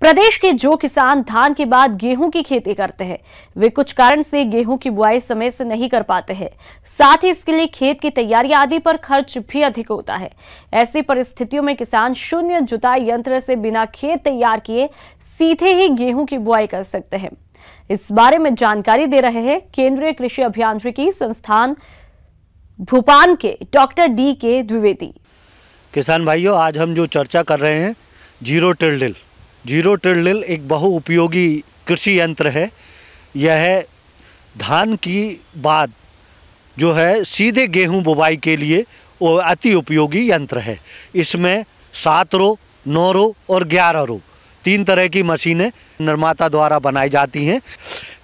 प्रदेश के जो किसान धान के बाद गेहूं की खेती करते हैं, वे कुछ कारण से गेहूं की बुआई समय से नहीं कर पाते हैं। साथ ही इसके लिए खेत की तैयारी आदि पर खर्च भी अधिक होता है। ऐसी परिस्थितियों में किसान शून्य जुताई यंत्र से बिना खेत तैयार किए सीधे ही गेहूं की बुआई कर सकते हैं। इस बारे में जानकारी दे रहे हैं केंद्रीय कृषि अभियांत्रिकी संस्थान भोपाल के डॉक्टर DK द्विवेदी। किसान भाइयों, आज हम जो चर्चा कर रहे हैं जीरो टिल एक बहुउपयोगी कृषि यंत्र है। यह धान की बाद जो है सीधे गेहूं बुवाई के लिए वो अति उपयोगी यंत्र है। इसमें 7 रो, 9 रो और 11 रो 3 तरह की मशीनें निर्माता द्वारा बनाई जाती हैं।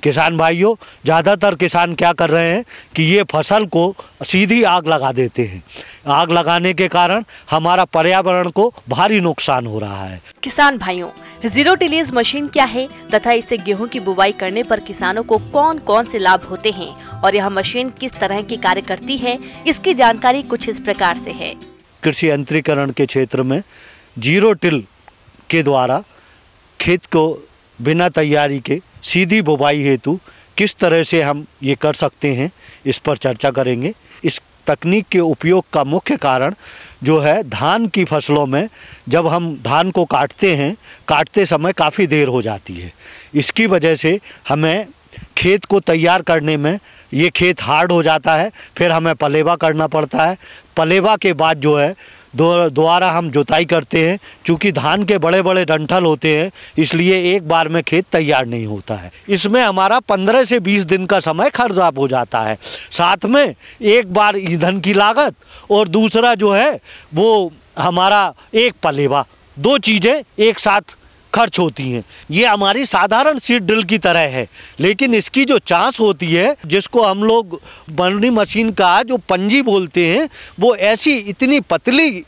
किसान भाइयों, ज़्यादातर किसान क्या कर रहे हैं कि ये फसल को सीधी आग लगा देते हैं। आग लगाने के कारण हमारा पर्यावरण को भारी नुकसान हो रहा है। किसान भाइयों, जीरो टिलेज मशीन क्या है तथा इससे गेहूं की बुवाई करने पर किसानों को कौन कौन से लाभ होते हैं और यह मशीन किस तरह की कार्य करती है, इसकी जानकारी कुछ इस प्रकार से है। कृषि यंत्रीकरण के क्षेत्र में जीरो टिल के द्वारा खेत को बिना तैयारी के सीधी बुवाई हेतु किस तरह से हम ये कर सकते हैं, इस पर चर्चा करेंगे। इस तकनीक के उपयोग का मुख्य कारण जो है, धान की फसलों में जब हम धान को काटते समय काफ़ी देर हो जाती है। इसकी वजह से हमें खेत को तैयार करने में ये खेत हार्ड हो जाता है। फिर हमें पलेवा करना पड़ता है। पलेवा के बाद जो है दोबारा हम जुताई करते हैं। चूँकि धान के बड़े बड़े डंठल होते हैं, इसलिए एक बार में खेत तैयार नहीं होता है। इसमें हमारा 15 से 20 दिन का समय खर्च हो जाता है। साथ में एक बार ईंधन की लागत और दूसरा जो है वो हमारा एक पलेवा, 2 चीज़ें एक साथ खर्च होती हैं। ये हमारी साधारण सीड ड्रिल की तरह है, लेकिन इसकी जो चांस होती है, जिसको हम लोग बर्नी मशीन का जो पंजी बोलते हैं, वो ऐसी इतनी पतली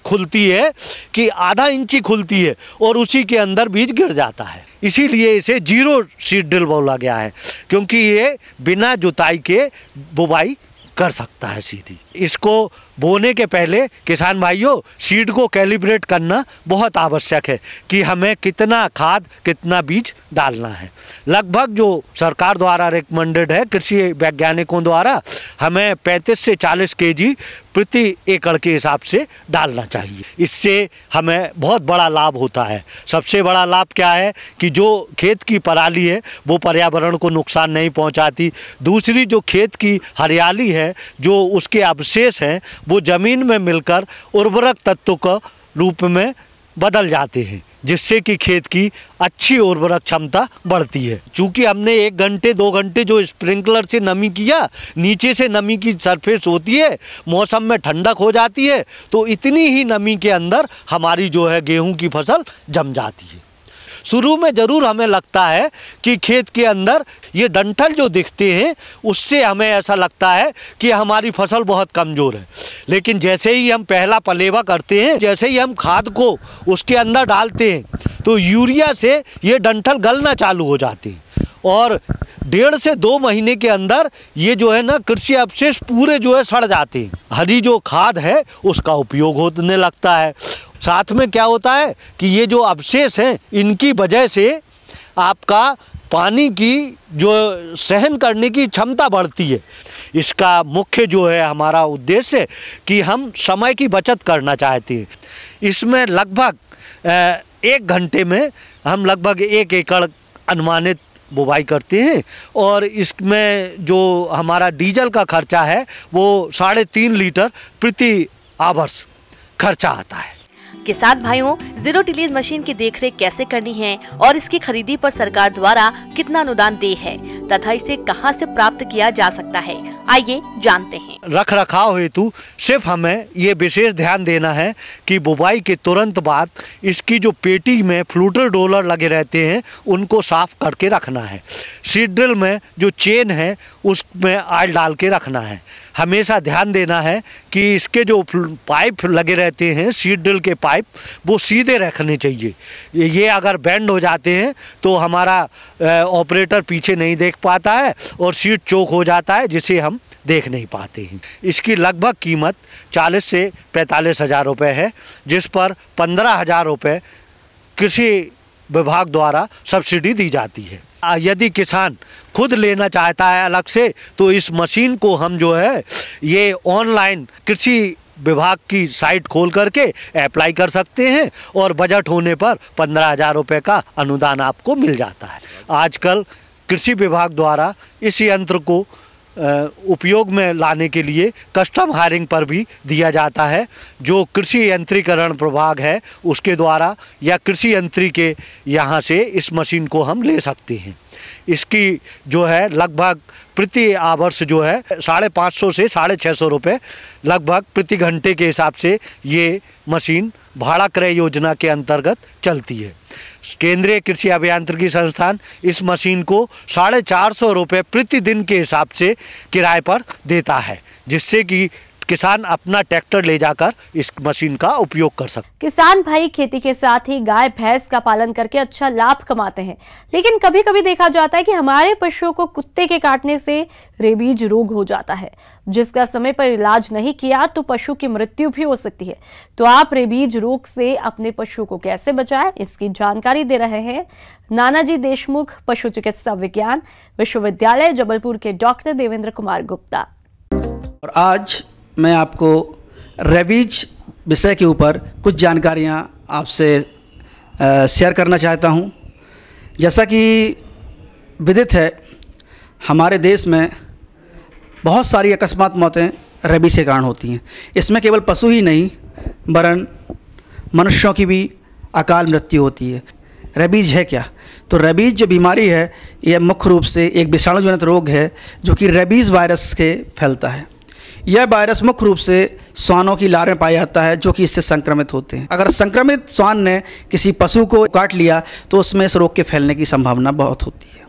खुलती है कि आधा इंची खुलती है और उसी के अंदर बीज गिर जाता है। इसीलिए इसे जीरो सीड ड्रिल बोला गया है, क्योंकि ये बिना जुताई के बुवाई कर सकता है सीधी। इसको बोने के पहले किसान भाइयों, सीड को कैलिब्रेट करना बहुत आवश्यक है कि हमें कितना खाद, कितना बीज डालना है। लगभग जो सरकार द्वारा रिकमेंडेड है कृषि वैज्ञानिकों द्वारा, हमें 35 से 40 kg प्रति एकड़ के हिसाब से डालना चाहिए। इससे हमें बहुत बड़ा लाभ होता है। सबसे बड़ा लाभ क्या है कि जो खेत की पराली है वो पर्यावरण को नुकसान नहीं पहुंचाती। दूसरी जो खेत की हरियाली है, जो उसके अवशेष हैं, वो ज़मीन में मिलकर उर्वरक तत्व का रूप में बदल जाते हैं, जिससे कि खेत की अच्छी उर्वरक क्षमता बढ़ती है। चूँकि हमने 1 घंटे 2 घंटे जो स्प्रिंकलर से नमी किया, नीचे से नमी की सरफेस होती है, मौसम में ठंडक हो जाती है, तो इतनी ही नमी के अंदर हमारी जो है गेहूं की फसल जम जाती है। शुरू में ज़रूर हमें लगता है कि खेत के अंदर ये डंठल जो दिखते हैं, उससे हमें ऐसा लगता है कि हमारी फसल बहुत कमज़ोर है। लेकिन जैसे ही हम पहला पलेवा करते हैं, जैसे ही हम खाद को उसके अंदर डालते हैं, तो यूरिया से ये डंठल गलना चालू हो जाते हैं और 1.5 से 2 महीने के अंदर ये जो है ना, कृषि अवशेष पूरे जो है सड़ जाते हैं। हरी जो खाद है उसका उपयोग होने लगता है। साथ में क्या होता है कि ये जो अवशेष हैं, इनकी वजह से आपका पानी की जो सहन करने की क्षमता बढ़ती है। इसका मुख्य जो है हमारा उद्देश्य कि हम समय की बचत करना चाहते हैं। इसमें लगभग 1 घंटे में हम लगभग 1 एकड़ अनुमानित बुवाई करते हैं और इसमें जो हमारा डीजल का खर्चा है वो 3.5 लीटर प्रति आवर्स खर्चा आता है। किसान भाइयों, जीरो टिलेज मशीन की देखरेख कैसे करनी है और इसकी खरीदी पर सरकार द्वारा कितना अनुदान दे है तथा इसे कहां से प्राप्त किया जा सकता है, आइए जानते हैं। रख रखाव हेतु सिर्फ हमें ये विशेष ध्यान देना है कि बुवाई के तुरंत बाद इसकी जो पेटी में फ्लूटर रोलर लगे रहते हैं, उनको साफ करके रखना है। सीड ड्रिल में जो चेन है उसमें ऑयल डाल के रखना है। हमेशा ध्यान देना है कि इसके जो पाइप लगे रहते हैं, सीड ड्रिल के पाइप, वो सीधे रखने चाहिए। ये अगर बेंड हो जाते हैं तो हमारा ऑपरेटर पीछे नहीं देख पाता है और सीड चोक हो जाता है, जिसे हम देख नहीं पाते हैं। इसकी लगभग कीमत 40 से 45 हज़ार रुपये है, जिस पर 15 हज़ार रुपये कृषि विभाग द्वारा सब्सिडी दी जाती है। यदि किसान खुद लेना चाहता है अलग से तो इस मशीन को हम जो है ये ऑनलाइन कृषि विभाग की साइट खोल करके अप्लाई कर सकते हैं और बजट होने पर 15,000 रुपये का अनुदान आपको मिल जाता है। आजकल कृषि विभाग द्वारा इस यंत्र को उपयोग में लाने के लिए कस्टम हायरिंग पर भी दिया जाता है, जो कृषि यंत्रीकरण विभाग है उसके द्वारा या कृषि यंत्री के यहाँ से इस मशीन को हम ले सकते हैं। इसकी जो है लगभग प्रति आवर्ष जो है 550 से 650 रुपये लगभग प्रति घंटे के हिसाब से ये मशीन भाड़ा क्रय योजना के अंतर्गत चलती है। केंद्रीय कृषि अभियांत्रिकी संस्थान इस मशीन को 450 रुपये प्रतिदिन के हिसाब से किराए पर देता है, जिससे कि किसान अपना ट्रैक्टर ले जाकर इस मशीन का उपयोग कर सकते। किसान भाई खेती के साथ ही गाय भैंस का पालन करके अच्छा लाभ कमाते हैं, लेकिन कभी कभी देखा जाता है कि हमारे पशुओं को कुत्ते के काटने से रेबीज रोग हो जाता है, जिसका समय पर इलाज नहीं किया तो पशु की मृत्यु भी हो सकती है। तो आप रेबीज रोग से अपने पशु को कैसे बचाएं, इसकी जानकारी दे रहे हैं नानाजी देशमुख पशु चिकित्सा विज्ञान विश्वविद्यालय जबलपुर के डॉक्टर देवेंद्र कुमार गुप्ता। और आज मैं आपको रेबीज विषय के ऊपर कुछ जानकारियां आपसे शेयर करना चाहता हूं। जैसा कि विदित है, हमारे देश में बहुत सारी अकस्मात मौतें रेबीज के कारण होती हैं। इसमें केवल पशु ही नहीं वरन मनुष्यों की भी अकाल मृत्यु होती है। रेबीज है क्या? तो रेबीज जो बीमारी है यह मुख्य रूप से एक विषाणुजनित रोग है जो कि रेबीज वायरस के फैलता है। यह वायरस मुख्य रूप से श्वानों की लार में पाया जाता है जो कि इससे संक्रमित होते हैं। अगर संक्रमित श्वान ने किसी पशु को काट लिया तो उसमें इस रोग के फैलने की संभावना बहुत होती है।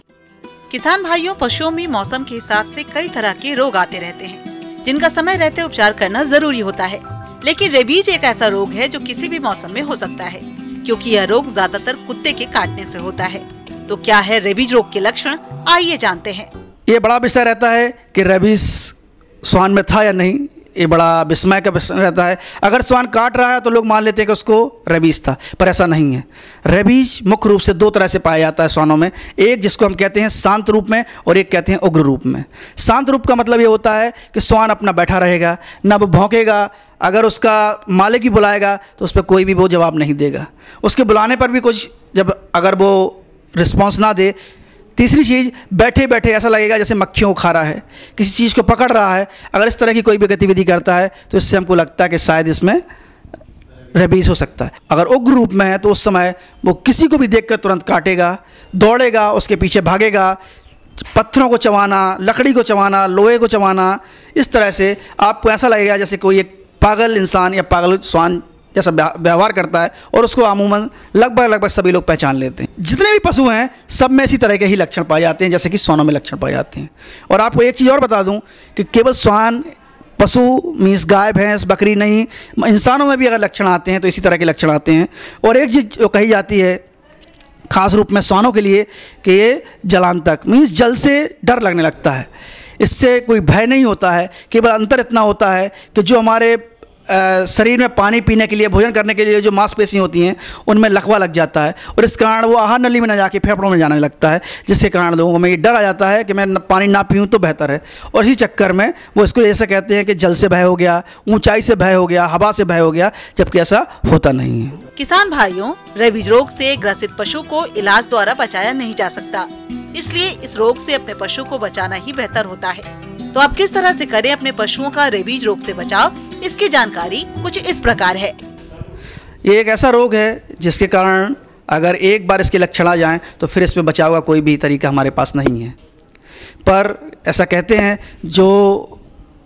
किसान भाइयों, पशुओं में मौसम के हिसाब से कई तरह के रोग आते रहते हैं, जिनका समय रहते उपचार करना जरूरी होता है। लेकिन रेबीज एक ऐसा रोग है जो किसी भी मौसम में हो सकता है, क्योंकि यह रोग ज्यादातर कुत्ते के काटने से होता है। तो क्या है रेबीज रोग के लक्षण, आइए जानते हैं। ये बड़ा विषय रहता है कि रेबीज श्वान में था या नहीं, ये बड़ा विस्मय का विषय रहता है। अगर श्वान काट रहा है तो लोग मान लेते हैं कि उसको रेबीज था, पर ऐसा नहीं है। रेबीज मुख्य रूप से दो तरह से पाया जाता है श्वानों में, एक जिसको हम कहते हैं शांत रूप में और एक कहते हैं उग्र रूप में। शांत रूप का मतलब ये होता है कि श्वान अपना बैठा रहेगा, ना वो भौंकेगा, अगर उसका मालिक भी बुलाएगा तो उस पर कोई भी वो जवाब नहीं देगा, उसके बुलाने पर भी कुछ जब अगर वो रिस्पॉन्स ना दे। तीसरी चीज़, बैठे बैठे ऐसा लगेगा जैसे मक्खियों को खा रहा है, किसी चीज़ को पकड़ रहा है। अगर इस तरह की कोई भी गतिविधि करता है तो इससे हमको लगता है कि शायद इसमें रेबीज हो सकता है। अगर उग्र रूप में है तो उस समय वो किसी को भी देखकर तुरंत काटेगा, दौड़ेगा, उसके पीछे भागेगा, पत्थरों को चबाना, लकड़ी को चबाना, लोहे को चबाना, इस तरह से आपको ऐसा लगेगा जैसे कोई एक पागल इंसान या पागल श्वान जैसा व्यवहार करता है, और उसको अमूमन लगभग सभी लोग पहचान लेते हैं। जितने भी पशु हैं सब में इसी तरह के ही लक्षण पाए जाते हैं जैसे कि श्वानों में लक्षण पाए जाते हैं। और आपको एक चीज़ और बता दूं कि केवल श्वान, पशु मीन्स गाय भैंस बकरी नहीं, इंसानों में भी अगर लक्षण आते हैं तो इसी तरह के लक्षण आते हैं। और एक चीज़ जो कही जाती है खास रूप में श्वानों के लिए कि ये जलांतक मीन्स जल से डर लगने लगता है। इससे कोई भय नहीं होता है, केवल अंतर इतना होता है कि जो हमारे शरीर में पानी पीने के लिए, भोजन करने के लिए जो मांसपेशी होती हैं उनमें लकवा लग जाता है, और इस कारण वो आहार नली में न जाके फेफड़ों में जाने लगता है, जिसके कारण लोगों में ये डर आ जाता है कि मैं पानी ना पीऊँ तो बेहतर है। और इसी चक्कर में वो इसको जैसे कहते हैं कि जल से भय हो गया, ऊंचाई से भय हो गया, हवा से भय हो गया, जबकि ऐसा होता नहीं है। किसान भाइयों, रेबीज रोग से ग्रसित पशु को इलाज द्वारा बचाया नहीं जा सकता, इसलिए इस रोग से अपने पशु को बचाना ही बेहतर होता है। तो आप किस तरह से करें अपने पशुओं का रेबीज रोग से बचाव, इसकी जानकारी कुछ इस प्रकार है। ये एक ऐसा रोग है जिसके कारण अगर एक बार इसके लक्षण आ जाएं तो फिर इसमें बचाव का कोई भी तरीका हमारे पास नहीं है। पर ऐसा कहते हैं जो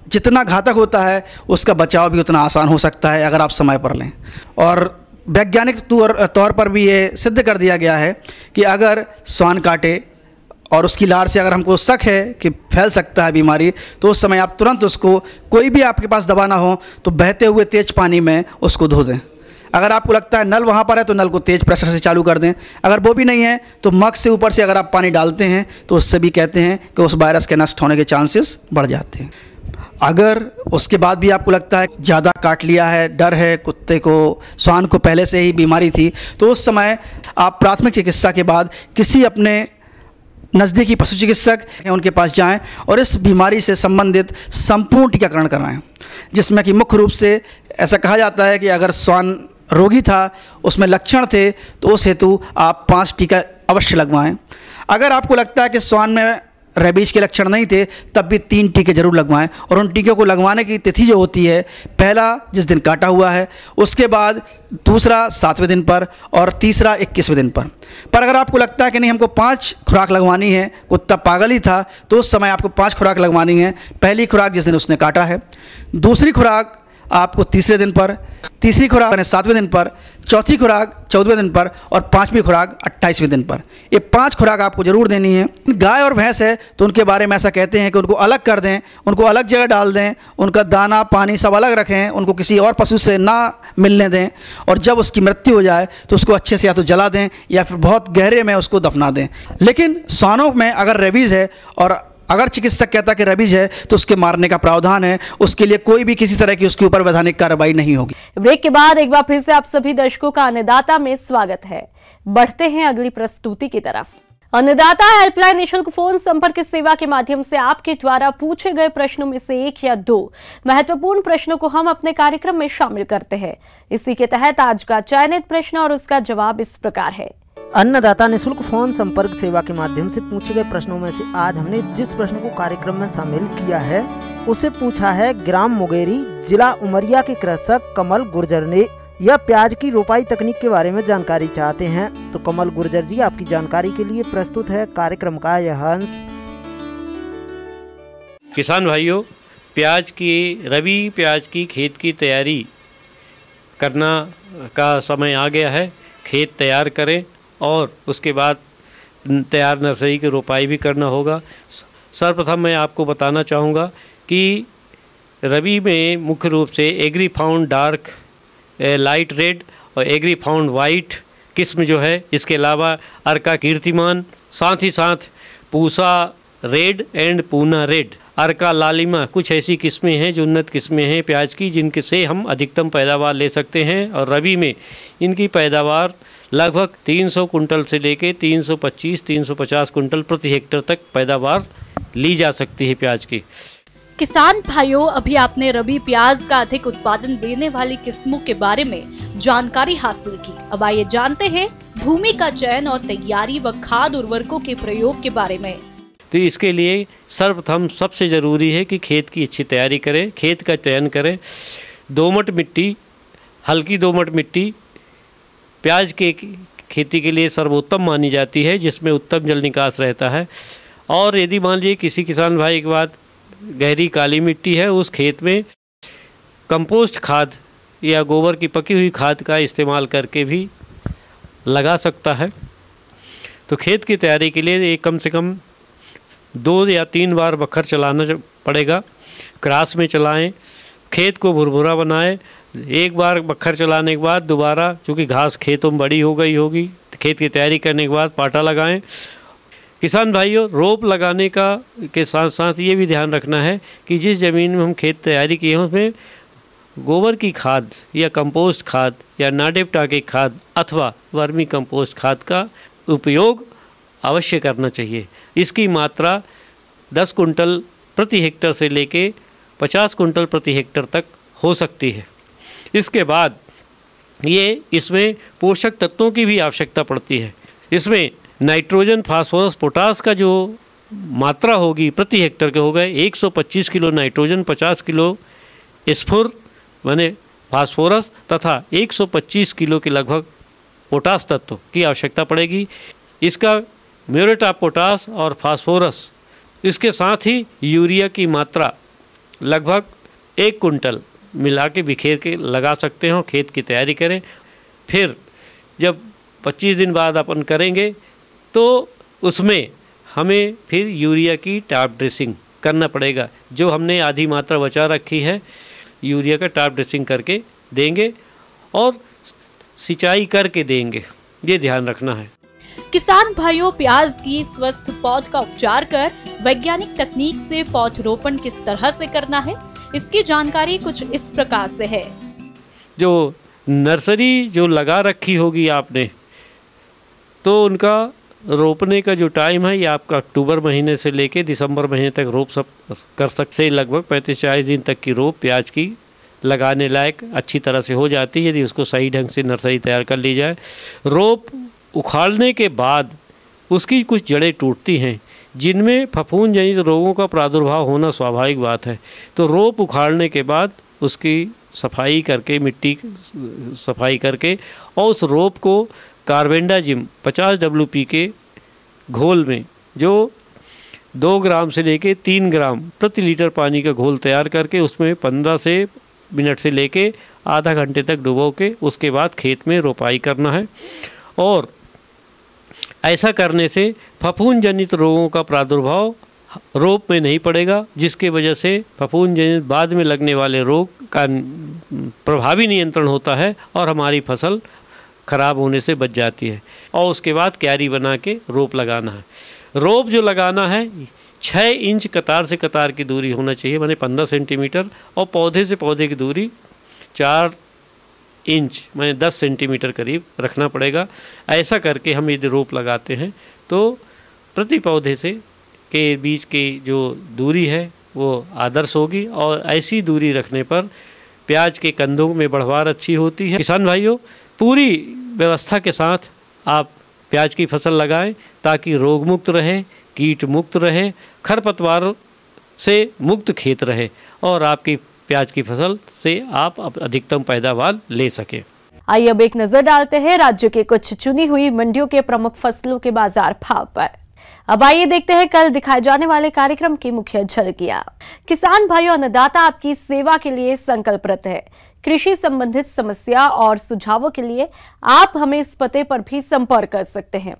जितना घातक होता है उसका बचाव भी उतना आसान हो सकता है अगर आप समय पर लें। और वैज्ञानिक तौर पर भी ये सिद्ध कर दिया गया है कि अगर श्वान काटे और उसकी लार से अगर हमको शक है कि फैल सकता है बीमारी, तो उस समय आप तुरंत उसको, कोई भी आपके पास दवा ना हो तो बहते हुए तेज पानी में उसको धो दें। अगर आपको लगता है नल वहाँ पर है तो नल को तेज प्रेशर से चालू कर दें। अगर वो भी नहीं है तो मग से ऊपर से अगर आप पानी डालते हैं तो उससे भी कहते हैं कि उस वायरस के नष्ट होने के चांसेस बढ़ जाते हैं। अगर उसके बाद भी आपको लगता है ज़्यादा काट लिया है, डर है, कुत्ते को श्वान को पहले से ही बीमारी थी, तो उस समय आप प्राथमिक चिकित्सा के बाद किसी अपने नज़दीकी पशु चिकित्सक हैं उनके पास जाएं और इस बीमारी से संबंधित संपूर्ण टीकाकरण कराएं, जिसमें कि मुख्य रूप से ऐसा कहा जाता है कि अगर श्वान रोगी था, उसमें लक्षण थे, तो उस हेतु आप 5 टीका अवश्य लगवाएं। अगर आपको लगता है कि श्वान में रेबीज के लक्षण नहीं थे, तब भी 3 टीके जरूर लगवाएं। और उन टीके को लगवाने की तिथि जो होती है, पहला जिस दिन काटा हुआ है, उसके बाद दूसरा 7वें दिन पर और तीसरा 21वें दिन पर अगर आपको लगता है कि नहीं हमको 5 खुराक लगवानी है, कुत्ता पागल ही था, तो उस समय आपको 5 खुराक लगवानी है। पहली खुराक जिस दिन उसने काटा है, दूसरी खुराक आपको तीसरे दिन पर, तीसरी खुराक 7वें दिन पर, चौथी खुराक 14वें दिन पर और 5वीं खुराक 28वें दिन पर। ये 5 खुराक आपको ज़रूर देनी है। गाय और भैंस है तो उनके बारे में ऐसा कहते हैं कि उनको अलग कर दें, उनको अलग जगह डाल दें, उनका दाना पानी सब अलग रखें, उनको किसी और पशु से ना मिलने दें, और जब उसकी मृत्यु हो जाए तो उसको अच्छे से या तो जला दें या फिर बहुत गहरे में उसको दफना दें। लेकिन श्वानों में अगर रेबीज़ है और अगर चिकित्सक कहता कि रेबीज है तो उसके मारने का प्रावधान है, उसके लिए कोई भी किसी तरह की उसके ऊपर वैधानिक कार्रवाई नहीं होगी। ब्रेक के बाद एक बार फिर से आप सभी दर्शकों का अन्नदाता में स्वागत है। बढ़ते हैं अगली प्रस्तुति की तरफ। अन्नदाता हेल्पलाइन निःशुल्क फोन संपर्क सेवा के माध्यम से आपके द्वारा पूछे गए प्रश्नों में से 1 या 2 महत्वपूर्ण प्रश्नों को हम अपने कार्यक्रम में शामिल करते हैं। इसी के तहत आज का चयनित प्रश्न और उसका जवाब इस प्रकार है। अन्नदाता निःशुल्क फोन संपर्क सेवा के माध्यम से पूछे गए प्रश्नों में से आज हमने जिस प्रश्न को कार्यक्रम में शामिल किया है उसे पूछा है ग्राम मुंगेरी, जिला उमरिया के कृषक कमल गुर्जर ने। यह प्याज की रोपाई तकनीक के बारे में जानकारी चाहते हैं। तो कमल गुर्जर जी, आपकी जानकारी के लिए प्रस्तुत है कार्यक्रम का यह अंश। किसान भाइयों, रबी प्याज की खेत की तैयारी करना का समय आ गया है। खेत तैयार करें और उसके बाद तैयार नर्सरी की रोपाई भी करना होगा। सर्वप्रथम मैं आपको बताना चाहूँगा कि रबी में मुख्य रूप से एग्रीफाउंड डार्क लाइट रेड और एग्रीफाउंड वाइट किस्म जो है, इसके अलावा अर्का कीर्तिमान, साथ ही साथ Pusa red and Poona red, Arka Lalima, कुछ ऐसी किस्में हैं जो उन्नत किस्में हैं प्याज की, जिनके से हम अधिकतम पैदावार ले सकते हैं। और रबी में इनकी पैदावार लगभग 300 कुंटल से लेके 325-350 कुंटल प्रति हेक्टेयर तक पैदावार ली जा सकती है प्याज की। किसान भाइयों, अभी आपने रबी प्याज का अधिक उत्पादन देने वाली किस्मों के बारे में जानकारी हासिल की। अब आइए जानते हैं भूमि का चयन और तैयारी व खाद उर्वरकों के प्रयोग के बारे में। तो इसके लिए सर्वप्रथम सबसे ज़रूरी है कि खेत की अच्छी तैयारी करें, खेत का चयन करें। दोमट मिट्टी, हल्की दोमट मिट्टी प्याज के खेती के लिए सर्वोत्तम मानी जाती है, जिसमें उत्तम जल निकास रहता है। और यदि मान लीजिए किसी किसान भाई के बाद गहरी काली मिट्टी है, उस खेत में कंपोस्ट खाद या गोबर की पकी हुई खाद का इस्तेमाल करके भी लगा सकता है। तो खेत की तैयारी के लिए कम से कम 2 या 3 बार बखर चलाना पड़ेगा। क्रास में चलाएं, खेत को भुरभुरा बनाएं। एक बार बखर चलाने के बाद दोबारा, चूँकि घास खेतों में बड़ी हो गई होगी, खेत की तैयारी करने के बाद पाटा लगाएं। किसान भाइयों, रोप लगाने का के साथ साथ ये भी ध्यान रखना है कि जिस ज़मीन में हम खेत तैयारी किए हैं उसमें गोबर की खाद या कंपोस्ट खाद या नाडेप्टा की खाद अथवा वर्मी कंपोस्ट खाद का उपयोग अवश्य करना चाहिए। इसकी मात्रा 10 कुंटल प्रति हेक्टेयर से लेके 50 कुंटल प्रति हेक्टेयर तक हो सकती है। इसके बाद इसमें पोषक तत्वों की भी आवश्यकता पड़ती है। इसमें नाइट्रोजन, फास्फोरस, पोटास का जो मात्रा होगी प्रति हेक्टेयर के हो गए 125 किलो नाइट्रोजन, 50 किलो स्फुर माने फास्फोरस तथा 125 किलो के लगभग पोटास तत्व की आवश्यकता पड़ेगी। इसका म्यूरेट ऑफ पोटास और फास्फोरस, इसके साथ ही यूरिया की मात्रा लगभग 1 कुंटल मिला के बिखेर के लगा सकते हो। खेत की तैयारी करें। फिर जब 25 दिन बाद अपन करेंगे तो उसमें हमें फिर यूरिया की टॉप ड्रेसिंग करना पड़ेगा। जो हमने आधी मात्रा बचा रखी है, यूरिया का टॉप ड्रेसिंग करके देंगे और सिंचाई करके देंगे, ये ध्यान रखना है। किसान भाइयों, प्याज की स्वस्थ पौध का उपचार कर वैज्ञानिक तकनीक से पौध रोपण किस तरह से करना है, इसकी जानकारी कुछ इस प्रकार से है। जो नर्सरी जो लगा रखी होगी आपने, तो उनका रोपने का जो टाइम है ये आपका अक्टूबर महीने से लेके दिसंबर महीने तक रोप सब कर सकते हैं। लगभग 35-40 दिन तक की रोप प्याज की लगाने लायक अच्छी तरह से हो जाती है यदि उसको सही ढंग से नर्सरी तैयार कर ली जाए। रोप उखाड़ने के बाद उसकी कुछ जड़ें टूटती हैं जिनमें फफूंद जनित रोगों का प्रादुर्भाव होना स्वाभाविक बात है। तो रोप उखाड़ने के बाद उसकी सफाई करके, मिट्टी सफाई करके और उस रोप को कार्बेंडाजिम 50 WP के घोल में, जो 2 ग्राम से लेके 3 ग्राम प्रति लीटर पानी का घोल तैयार करके उसमें 15 मिनट से लेके आधा घंटे तक डुबो के उसके बाद खेत में रोपाई करना है। और ऐसा करने से फफूंद जनित रोगों का प्रादुर्भाव रोप में नहीं पड़ेगा, जिसके वजह से फफूंद जनित बाद में लगने वाले रोग का प्रभावी नियंत्रण होता है और हमारी फसल खराब होने से बच जाती है। और उसके बाद क्यारी बना के रोप लगाना है। रोप जो लगाना है 6 इंच कतार से कतार की दूरी होना चाहिए, माने 15 सेंटीमीटर, और पौधे से पौधे की दूरी 4 इंच माने 10 सेंटीमीटर करीब रखना पड़ेगा। ऐसा करके हम यदि रोप लगाते हैं तो प्रति पौधे से के बीच की जो दूरी है वो आदर्श होगी और ऐसी दूरी रखने पर प्याज के कंदों में बढ़वार अच्छी होती है। किसान भाइयों, पूरी व्यवस्था के साथ आप प्याज की फसल लगाएं ताकि रोग मुक्त रहे, कीट मुक्त रहे, खरपतवार से मुक्त खेत रहे और आपकी प्याज की फसल से आप अधिकतम पैदावार ले सकें। आइए अब एक नजर डालते हैं राज्य के कुछ चुनी हुई मंडियों के प्रमुख फसलों के बाजार भाव पर। अब आइए देखते हैं कल दिखाए जाने वाले कार्यक्रम की मुख्य झलकियां। किसान भाइयों, अन्नदाता आपकी सेवा के लिए संकल्परत है। कृषि संबंधित समस्या और सुझावों के लिए आप हमें इस पते पर भी संपर्क कर सकते हैं।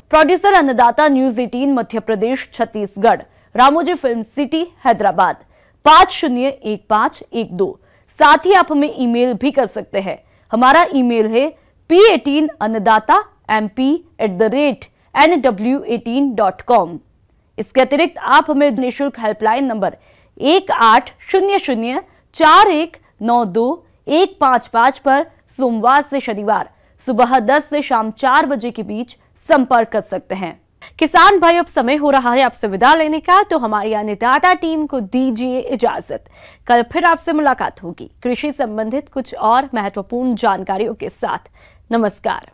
प्रोड्यूसर अन्नदाता news 18 Madhya Pradesh Chhattisgarh, Ramoji film city Hyderabad 501512। साथ ही आप हमें ईमेल भी कर सकते हैं। हमारा ईमेल है p18annadaata@nw18.com। इसके अतिरिक्त आप हमें निःशुल्क हेल्पलाइन नंबर 18004192 पर सोमवार से शनिवार सुबह 10 से शाम 4 बजे के बीच संपर्क कर सकते हैं। किसान भाई, अब समय हो रहा है आपसे विदा लेने का, तो हमारी अन्नदाता टीम को दीजिए इजाजत। कल फिर आपसे मुलाकात होगी कृषि संबंधित कुछ और महत्वपूर्ण जानकारियों के साथ। नमस्कार।